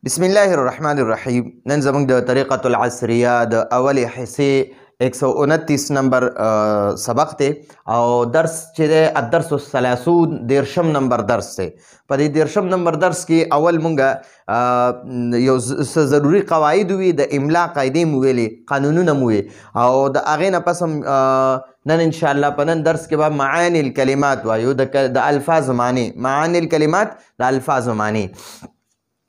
بسم الله الرحمن الرحیم. نن زموږ د طریقة العصریه د اولې حصې 129 نمبر سبق دی او درس چې دی الدرس الثلاثون 30 نمبر درس دی. په دې 30 نمبر درس کې اول مونږ یو څه ضروري قواعد وي، د املا قاعدې مو ویلې، قانونونه مو وي او د هغې نه پس هم نن انشاءالله په نن درس کې به معانی الکلمات وایو، د الفاظ معنی، معانی الکلمات د الفاظ معنی.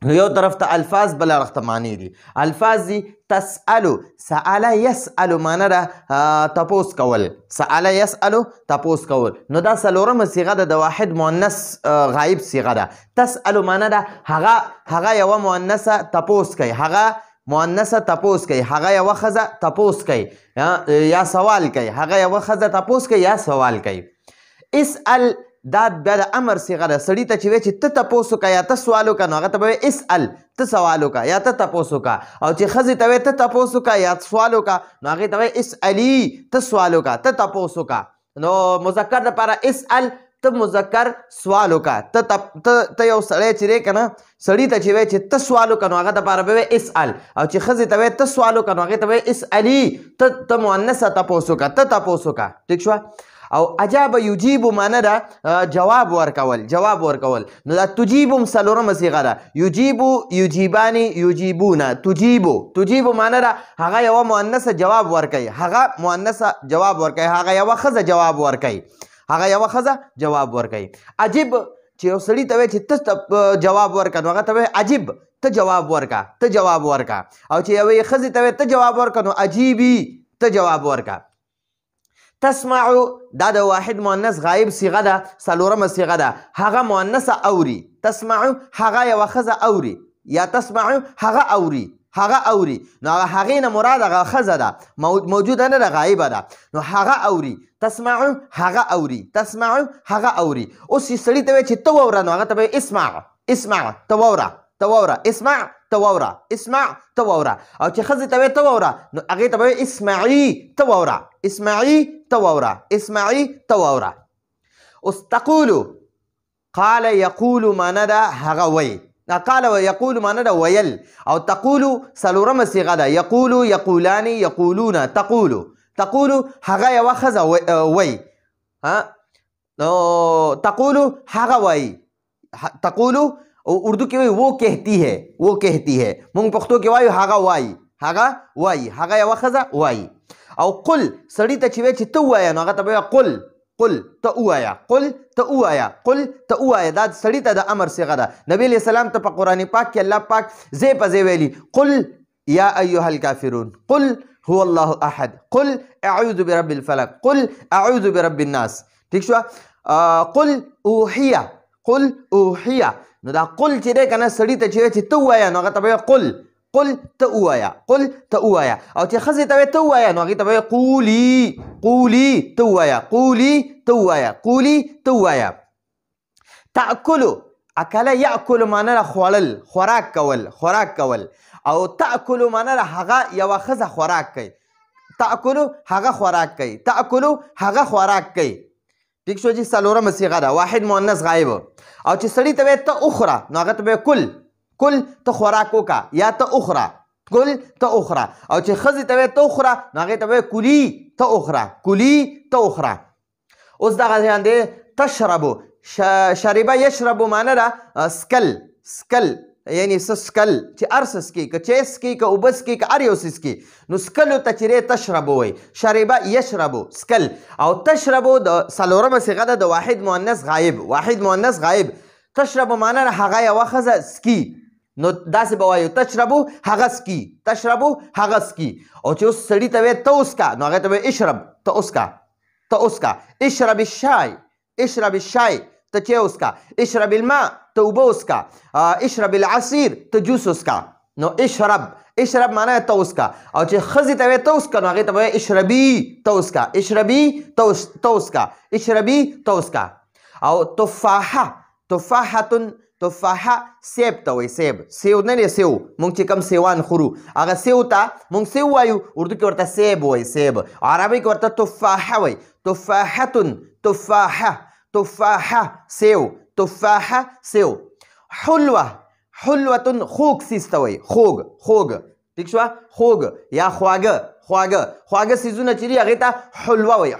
نو یو طرف ته الفاظ بل اړخ ته معنی دي. الفاظ دي تسألو، سأل یسألو معنی ده تپوس کول، سأل یسألو تپوس کول. نو دا څلورمه صیغه ده د واحد مؤنث غایب صیغه ده. تسألو معنی ده هغه یوه مؤنثه تپوس کوي، هغه مؤنثه تپوس کوي، هغه یوه ښځه تپوس کوي یا سوال کوي، هغه یوه ښځه تپوس کوي یا سوال کوي. اسأل دا بیا د امر صیغه ده. سړي ته چې وایي چې ته تپوس وکړه یا ته سوال وکړه، نو هغه ته به وایي اسأل، ته سوال وکړه یا ته تپوس وکړه. او چې ښځې ته وایي ته تپوس وکړه یا سوال وکړه، نو هغې ته وایي اسألي، ته سوال وکړه، ته تپوس وکړه. نو مذکر دپاره اسأل، ته مذکر سوال وکړه. ته یو سړی چې دی که نه، سړي ته چې وایي چې ته سوال وکړه، نو هغه دپاره به وایي اسأل. او چې ښځې ته وایي ته سوال وکړه، نو هغې ته وایي اسألي، ته مؤنثه تپوس وکړه، ته تپوس وکړه. ټیک شوه. او اجاب یجیبو معنی ده جواب ورکول، جواب ورکول. نو دا تجیبو څلورمه صیغه ده. یجیبو، یجیبانی، یجیبونه، تجیبو. تجیبو معنی ده هغه یوه مؤنثه جواب ورکوي، هغه مؤنثه جواب ورکوي، هغه یوه ښځه جواب ورکوي، هغه یوه ښځه جواب ورکوي. عجیب چې یو سړي ته وایي چې ته جواب ورکړه، نو هغه ته وایي عجیب، ته جواب ورکړه، ته جواب ورکړه. او چې یوې ښځې ته وایي ته جواب ورکړه، نو عجیبي، ته جواب ورکړه. تسمعو دا د واحد مؤنث غایب صیغه ده، څلورمه صیغه ده. هغه مؤنثه اوري. تسمعو هغه یوه ښځه اوري، یا تسمعو هغه اوري، هغه اوري. نو هغې نه مراد هغه ښځه ده، موجوده نه ده، غایبه ده. نو هغه اوري. تسمعو هغه اوري، تسمعو هغه اوري. اوس چې سړي ته وایي چې ته واوره، نو هغه ته به اسمع، اسمع، ته واوره، ته واوره، اسمع، ته واوره، اسمع، ته واوره. او چې ښځې ته وایي ته واوره، نو هغې ته به وایي اسمعي، ته واوره، اسمعي، ته واوره، اسمعي، ته واوره. اوس تقولو، قال یقولو معنی ده هغه وایي، قال یقولو معنی ده ویل. او تقولو څلورمه صیغه ده. یقولو، یقولانی، یقولونه. تقولو، تقولو هغه یوه ښځه وایي. نو تقولو هغه وایي. تقولو اردو کې وایي وہ کہتی ہے، وہ کہتی ہے. مونږ پښتو کې وایو هغه وایي، هغه وایي، هغه یوه ښځه وایي. او قل سړي ته چې وایي چې ته ووایه، نو هغه ته به وایي قل، قل، ته ووایه، قل، ته ووایه، قل، ته ووایه. دا سړي ته د امر صیغه ده. نبي علیه السلام ته په قرآن پاک کې الله پاک ځای په ځای ویلي قل یا ایها الکافرون، قل هو الله احد، قل اعوذ برب الفلق، قل اعوذ برب الناس. ٹھیک شوه. قل اوحیه، قل اوحیه. نو دا قل چې دی که نه، سړي ته چې وایي چې ته ووایه، نو هغه ته به وایي قل، قل، ته ووایه، قل، ته ووایه. او چې ښځې ته وایي ته ووایه، نو هغې ته به وایي قولي، قولي، ته ووایه، قولي، ته ووایه، قولي، ته ووایه. تأکلو، اکله یأکلو معنی ده خوړل، خوراک کول، خوراک کول. او تأکلو معنی ده هغه یوه ښځه خوراک کوي. تأکلو هغه خوراک کوي، تأکلو هغه خوراک کوي. ٹھیک شو جی. څلورمه صیغه ده، واحد مؤنث غایب. او چې سړي ته وایي ته اخره، نو هغه ته به وایي کل، کل، ته خوراک وکړه یا ته اخره، کل، ته اخره. او چې ښځې ته وایي ته اخره، نو هغې ته به وایي کلي، ته اخره، کلي، ته اخره. اوس دغه شان دی تشربو. شربه یشربو معنی ده سکل، سکل یعنی څه سکل، چې هر څه څکي، که چای څکي، که اوبه څکي، که هر یو څه څکي. نو سکلو ته چې دی تشربو وایي. شربه یشربو، سکل. او تشربو د څلورمه صیغه ده د واحد مؤنث غایب، واحد مؤنث غایب. تشربو معنی ده هغه یوه ښځه څکي. نو داسې به وایو تشربو هغه څکي، تشربو هغه څکي. او چې اوس سړي ته وایي ته وڅکه، نو هغې ته وایي اشرب، ته وڅکه، ته وڅکه. اشرب الشای، اشرب الشای، ته چای وڅکه. اشرب الماء، ته اوبه وڅکه. اشرب العصیر، ته جوس وڅکه. نو اشرب، اشرب معنی ته وڅکه. او چې ښځې ته وایي ته وڅکه، نو هغې ته به وایي اشربي، ته وڅکه، اشربي، ته وڅکه، اشربي، ته وڅکه. او تفاحه، تفاحتن، تفاحه سیب ته وایي، سیب، سیو نه دی، سیو مونږ چې کوم سیوان خورو، هغه سیو ته مونږ سیو وایو، اردو کې ورته سیب وایي، سیب. عربي کې ورته تفاحه وایي. تفاحتن، تفاحه، تفاحه سیو، تفاحه سیو. حلوه، حلوتن خوږ څیز ته وایي خوږ ټیک شوه خوږ یا خواږه څیزونه چې دي هغې ته حلوه وایي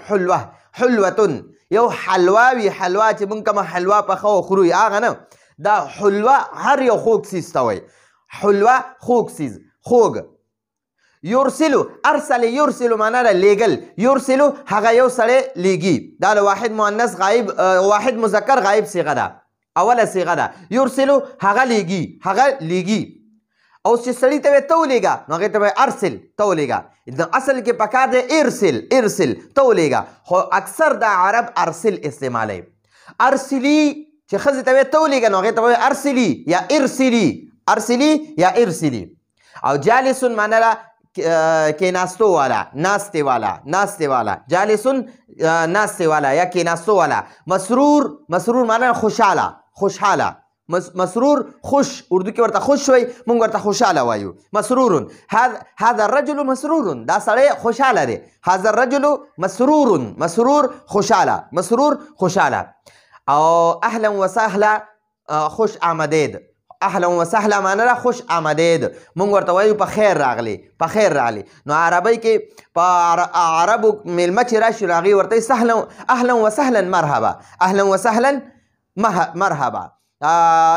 حلوتن یو حلوا وي حلوا چې موږ کومه حلوا پخه وخورو هغه نه دا حلوه هر یو خوږ څیز ته وایي حلوه خوږ څیز خوږ یورسلو ارسل یورسلو معنا ده لیږل یورسلو هغه یو سړی لیږي دا د واحد مؤنث غایب واحد مذکر غایب صیغه ده اوله صیغه ده یورسلو هغه لیږي او چې سړي ته ته ولېږه نو هغې ته به ارسل ته ولېږه نو اصل کې پکار دی ارسل ته ولېږه خو اکثر دا عرب ارسل استعمالوي ارسلي چې ښځې ته ته ولېږه نو هغې ته به ارسلي یا ارسلي او جالسون معنا ده کیناستو والا ناستې والا جالسون ناستې والا یا کیناستو والا مسرور معنا خوشحاله مسرور خوش اردو کې ورته خوش وای مونږ ورته خوشحاله وایو مسرور هذا الرجل مسرور دا سړی خوشحاله دی هذا الرجل مسرور خوشحاله او اهلا وسهلا خوش آمدید اهلا وسهلا معنا ده خوش آمدید مونږ ورته وایو په خیر راغلی نو عربی کې په عربو میلمه چې راشي نو هغې ورته اهلا وسهلا مرحبا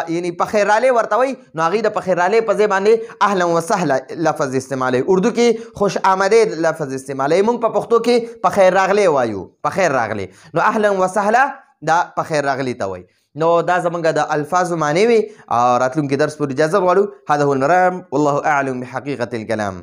یعنی په خیر رالی ورته وایي نو هغې د په خیر رالی په ځای باندې اهلا وسهلا لفظ استعمالوي اردو کې خوش آمدید لفظ استعمالوي مونږ په پښتو کې په خیر راغلی وایو نو اهلا وسهلا دا په خیر راغلی ته وایي نو دا زمونږ د الفاظو معنی وي او راتلونکي درس پورې اجازه غواړو هذا هو المرام والله اعلم بحقیقة الکلام